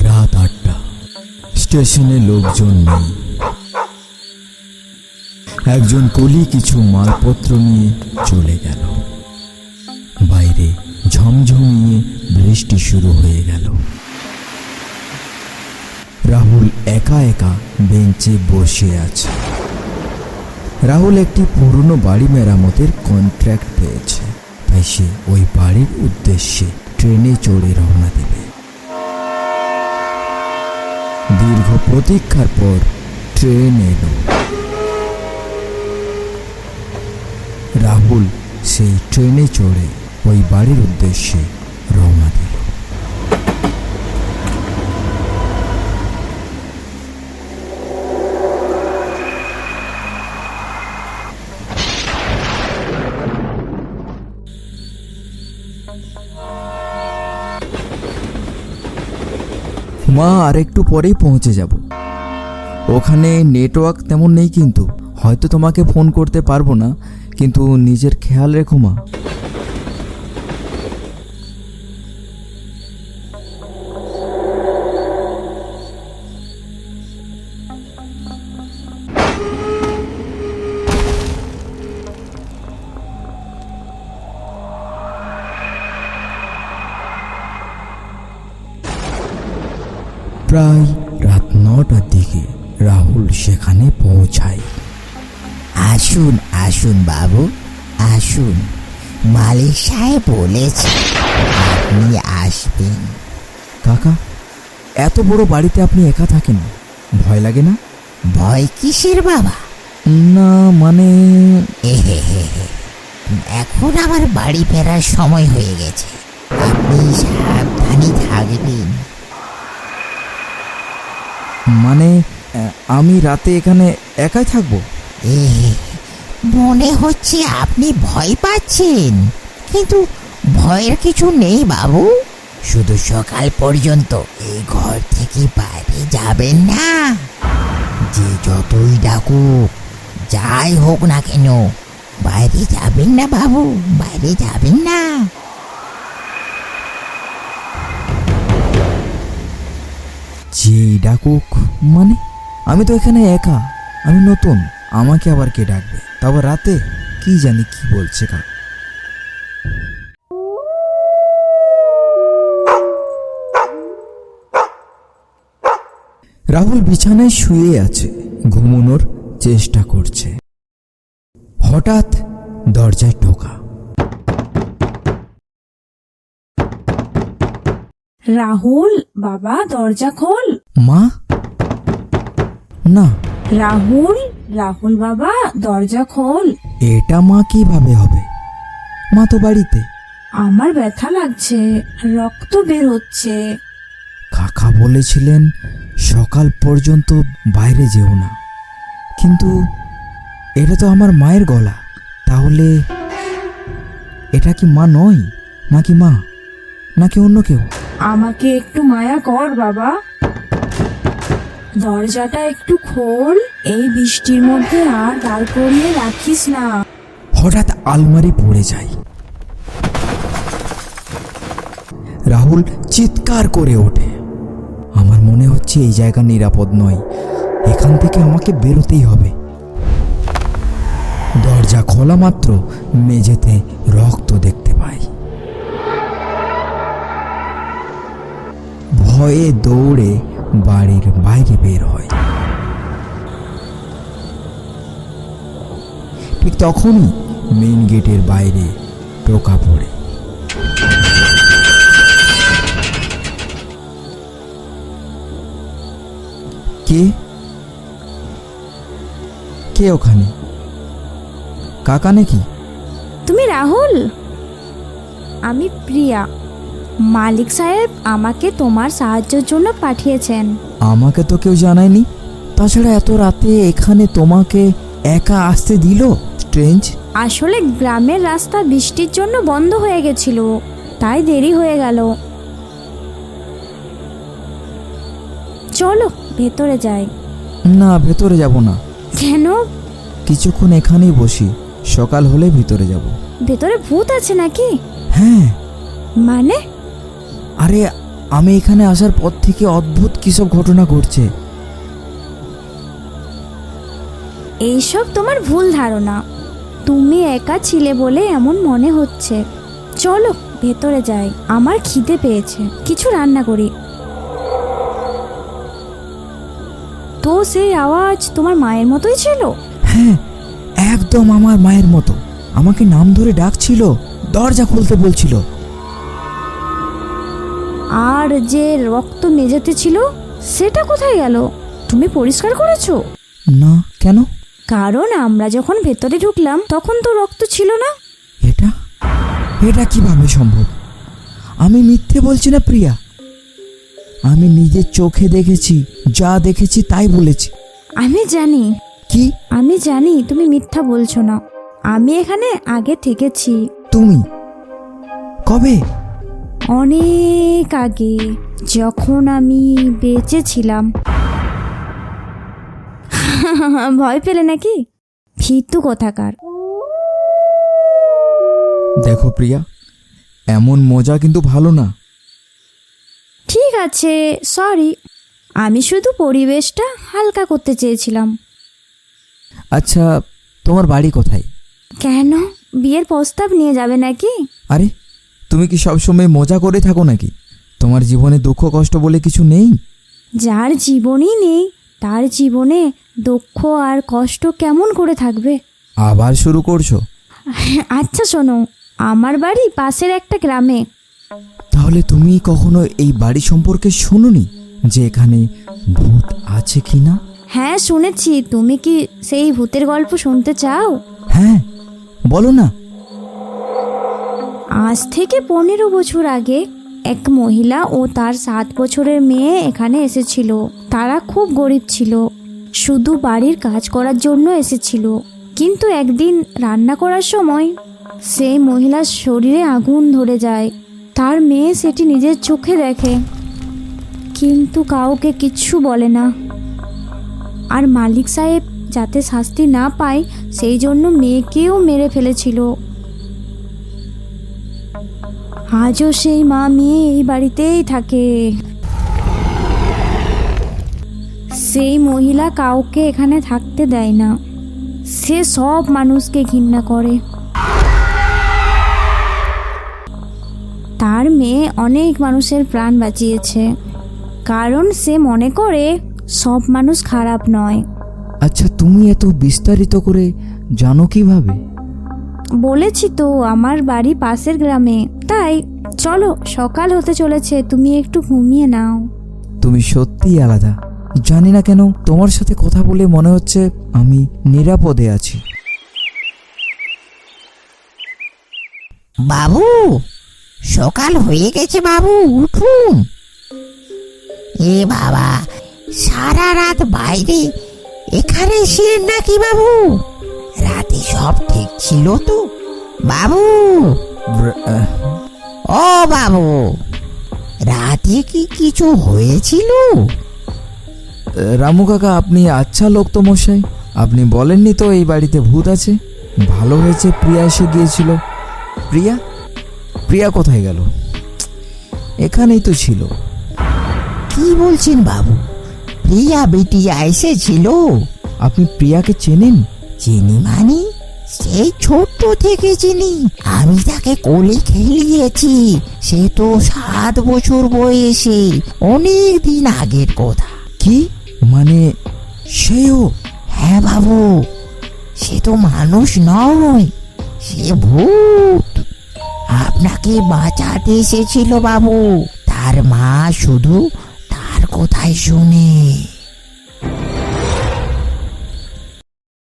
রাত ৮টা, স্টেশনে লোকজন নেই। একজন কুলি কিছু মালপত্র নিয়ে চলে গেল। বাইরে ঝমঝমিয়ে বৃষ্টি শুরু হয়ে গেল। রাহুল একা একা বেঞ্চে বসে আছে। রাহুল একটি পুরনো বাড়ি মেরামতের কন্ট্রাক্ট পেয়েছে, তাই সে ওই বাড়ির উদ্দেশ্যে ট্রেনে চড়ে রওনা দেবে। দীর্ঘ প্রতীক্ষার পর ট্রেন এলো। রাহুল সেই ট্রেনে চড়ে ওই বাড়ির উদ্দেশ্যে রওনা দিল। মা, আর একটু পরেই পৌঁছে যাব। ওখানে নেটওয়ার্ক তেমন নেই, কিন্তু হয়তো তোমাকে ফোন করতে পারবো না, কিন্তু নিজের খেয়াল রেখো মা। প্রায় রাত ৯টার দিকে রাহুল সেখানে পৌঁছায়। আসুন আসুন বাবু, আসুন। মালিক সাহেব বলেছে আপনি আসবেন। কাকা, এত বড় বাড়িতে আপনি একা থাকেন, ভয় লাগে না? ভয় কিসের বাবা? না মানে এখন আমার বাড়ি ফেরার সময় হয়ে গেছে, আপনি সাবধানে থাকবেন। মানে আমি রাতে এখানে একাই থাকবো? মনে হচ্ছে আপনি ভয় পাচ্ছেন, কিন্তু ভয়ের কিছু নেই বাবু। শুধু সকাল পর্যন্ত এই ঘর থেকে বাইরে যাবেন না। যে যতই ডাকুক, যাই হোক না কেন, বাইরে যাবেন না বাবু, বাইরে যাবেন না। যেই ডাকুক মানে? আমি তো এখানে একা, আমি নতুন, আমাকে আবার কে ডাকবে? তারপর রাতে? কি জানি কি বলছে কাকা। রাহুল বিছানায় শুয়ে আছে, ঘুমানোর চেষ্টা করছে। হঠাৎ দরজায় টোকা। রাহুল বাবা, দরজা খোল। মা? না। রাহুল, রাহুল বাবা, দরজা খোল। এটা মা কিভাবে হবে? মা তো বাড়িতে। আমার ব্যথা লাগছে, রক্ত বের হচ্ছে। কাকা বলেছিলেন সকাল পর্যন্ত বাইরে যেও না, কিন্তু এটা তো আমার মায়ের গলা। তাহলে এটা কি মা নয়? নাকি মা, নাকি অন্য কেউ? আমাকে একটু মায়া কর বাবা, দরজাটা একটু খোল। এই বৃষ্টির মধ্যে আর দাঁড় করিয়ে রাখিস না। হঠাৎ আলমারি পড়ে যায়। রাহুল চিৎকার করে ওঠে। আমার মনে হচ্ছে এই জায়গা নিরাপদ নয়, এখান থেকে আমাকে বেরোতেই হবে। দরজা খোলা মাত্র মেঝেতে রক্ত দেখতে পাই। ভয়ে দৌড়ে বাড়ির বাইরে বের হয়। ঠিক তখনই মেইন গেটের বাইরে টোকা পড়ে। কে কে ওখানে? কাকা নাকি? তুমি রাহুল? আমি প্রিয়া। মালিক সাহেব আমাকে তোমার সাহায্যের জন্য পাঠিয়েছেন। আমাকে তো কেউ জানায়নি। তাছাড়া এত রাতে এখানে তোমাকে একা আসতে দিল? স্ট্রেঞ্জ। আসলে গ্রামের রাস্তা বৃষ্টির জন্য বন্ধ হয়ে গেছিল, তাই দেরি হয়ে গেল। চলো ভেতরে যাই। না, ভেতরে যাব না। কেন? কিছুক্ষণ এখানেই বসি, সকাল হলে ভিতরে যাব। ভেতরে ভূত আছে নাকি? হ্যাঁ। মানে? আরে আমি এখানে আসার পর থেকে অদ্ভুত কিসব ঘটনা ঘটছে। এইসব তোমার ভুল ধারণা। তুমি একা ছিলে বলে এমন মনে হচ্ছে। চলো ভেতরে যাই, আমার খিদে পেয়েছে, কিছু রান্না করি। তো সেই আওয়াজ তোমার মায়ের মতোই ছিল? হ্যাঁ, একদম আমার মায়ের মতো। আমাকে নাম ধরে ডাকছিল, দরজা খুলতে বলছিল। আর যে রক্ত মেঝেতে ছিল সেটা কোথায় গেল? তুমি পরিষ্কার করেছো? না, কেন? কারণ আমরা যখন ভেতরে ঢুকলাম তখন তো রক্ত ছিল না। এটা এটা কিভাবে সম্ভব? আমি মিথ্যে বলছি না প্রিয়া, আমি নিজের চোখে দেখেছি, যা দেখেছি তাই বলেছি। আমি জানি, কি? আমি জানি তুমি মিথ্যা বলছো না। আমি এখানে আগে থেকেছি। তুমি কবে? অনেক আগে, যখন আমি বেঁচে ছিলাম। ভয় পেলে নাকি? ভীতু কোথাকার। দেখো প্রিয়া, এমন মজা কিন্তু ভালো না। ঠিক আছে, সরি। আমি শুধু পরিবেশটা হালকা করতে চেয়েছিলাম। আচ্ছা, তোমার বাড়ি কোথায়? কেন, বিয়ের প্রস্তাব নিয়ে যাবে নাকি? আরে, তুমি কি সবসময় মজা করে থাকো নাকি? তোমার জীবনে দুঃখ কষ্ট বলে কিছু নেই? যার জীবনই নেই তার জীবনে দুঃখ আর কষ্ট কেমন করে থাকবে? আবার শুরু করছো? আচ্ছা শোনো, আমার বাড়ি পাশের একটা গ্রামে। তাহলে তুমি কখনো এই বাড়ি সম্পর্কে শুনোনি যে এখানে ভূত আছে কি না? হ্যাঁ শুনেছি। তুমি কি সেই ভূতের গল্প শুনতে চাও? হ্যাঁ, বলো না। আজ থেকে 15 বছর আগে এক মহিলা ও তার 7 বছরের মেয়ে এখানে এসেছিল। তারা খুব গরিব ছিল, শুধু বাড়ির কাজ করার জন্য এসেছিল। কিন্তু একদিন রান্না করার সময় সেই মহিলার শরীরে আগুন ধরে যায়। তার মেয়ে সেটি নিজের চোখে দেখে, কিন্তু কাউকে কিচ্ছু বলে না। আর মালিক সাহেব যাতে শাস্তি না পায় সেই জন্য মেয়েকেও মেরে ফেলেছিল। আজও সেই মা মেয়ে এই বাড়িতেই থাকে। সেই মহিলা কাউকে এখানে থাকতে দেয় না। সে সব মানুষকে ঘৃণা করে। তার মেয়ে অনেক মানুষের প্রাণ বাঁচিয়েছে, কারণ সে মনে করে সব মানুষ খারাপ নয়। আচ্ছা, তুমি এত বিস্তারিত করে জানো কিভাবে? বলেছি তো, আমার বাড়ি পাশের গ্রামে। তাই চলো, সকাল হতে চলেছে, তুমি একটু ঘুমিয়ে নাও। তুমি সত্যিই আলাদা। জানি না কেন তোমার সাথে কথা বলে মনে হচ্ছে আমি নিরাপদে আছি। বাবু, সকাল হয়ে গেছে বাবু, উঠুন। এ বাবা, সারা রাত বাইরে, এখানে ছিলেন নাকি বাবু? রাতে সব ঠিক ছিল তো বাবু? ও বাবু, রাতে কি কিছু হয়েছিল? রামু কাকা, আপনি আচ্ছা লোক তো মশাই। আপনি বলেননি তো এই বাড়িতে ভূত আছে। ভালো হয়েছে প্রিয়া এসে গিয়েছিল। প্রিয়া প্রিয়া কোথায় গেল? এখানেই তো ছিল। কি বলছেন বাবু? প্রিয়া বেটিয়া এসেছিল? আপনি প্রিয়াকে চেনেন? চিনি মানে? সেই ছোট্ট থেকে চিনি। আমি তাকে কোলে খেলিয়েছি। সে তো 7 বছর বয়সে, অনেক দিন আগের কথা। কি মানে সেও? হ্যাঁ বাবু, সে তো মানুষ নয়, সে ভূত। আপনাকে বাঁচাতে এসেছিল বাবু। তার মা শুধু তার কথাই শুনে।